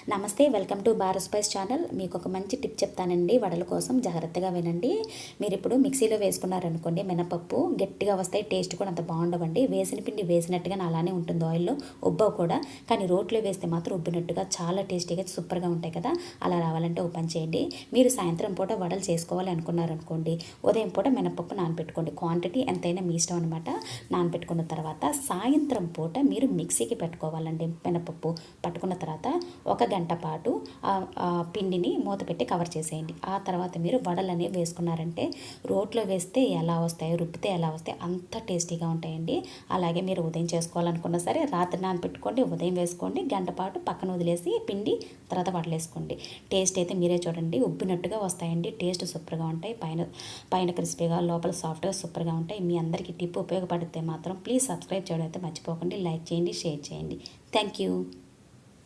నమస్తే, welcome to Bharat spice channel. మీకు ఒక మంచి టిప్ చెప్తానండి. వడల కోసం జాగ్రత్తగా వినండి. మీరు ఇప్పుడు మిక్సీలో వేసుకున్నారనుకోండి, మినపప్పు గట్టిగా వస్తాయి, టేస్ట్ కూడా అంత బాగుండవండి. వేసిన పిండి వేసినట్టుగా అలానే ఉంటుంది, ఆయిల్లో ఉబ్బవు కూడా. కానీ రోట్లో వేస్తే మాత్రం ఉబ్బినట్టుగా చాలా టేస్టీగా సూపర్గా ఉంటాయి కదా. అలా రావాలంటే ఓ పని చేయండి. మీరు సాయంత్రం పూట వడలు చేసుకోవాలి అనుకున్నారనుకోండి, ఉదయం పూట మినపప్పు నానబెట్టుకోండి. క్వాంటిటీ ఎంతైనా మీ ఇష్టం అనమాట. నానబెట్టుకున్న తర్వాత సాయంత్రం పూట మీరు మిక్సీకి పెట్టుకోవాలండి. మినపప్పు పట్టుకున్న తర్వాత ఒక గంట పాటు పిండిని మూత పెట్టి కవర్ చేసేయండి. ఆ తర్వాత మీరు వడలు అనేవి వేసుకున్నారంటే రోట్లో వేస్తే ఎలా వస్తాయో, రుబ్బితే ఎలా వస్తాయి, అంత టేస్టీగా ఉంటాయండి. అలాగే మీరు ఉదయం చేసుకోవాలనుకున్నా సరే రాత్రి నానబెట్టుకోండి, ఉదయం వేసుకోండి, గంట పాటు పక్కన వదిలేసి పిండి తర్వాత వడలు వేసుకోండి. టేస్ట్ అయితే మీరే చూడండి, ఉబ్బినట్టుగా వస్తాయండి. టేస్ట్ సూపర్గా ఉంటాయి. పైన పైన క్రిస్పీగా, లోపల సాఫ్ట్గా సూపర్గా ఉంటాయి. మీ అందరికీ టిప్ ఉపయోగపడితే మాత్రం ప్లీజ్ సబ్స్క్రైబ్ చేయడం అయితే మర్చిపోకండి. లైక్ చేయండి, షేర్ చేయండి. Thank you.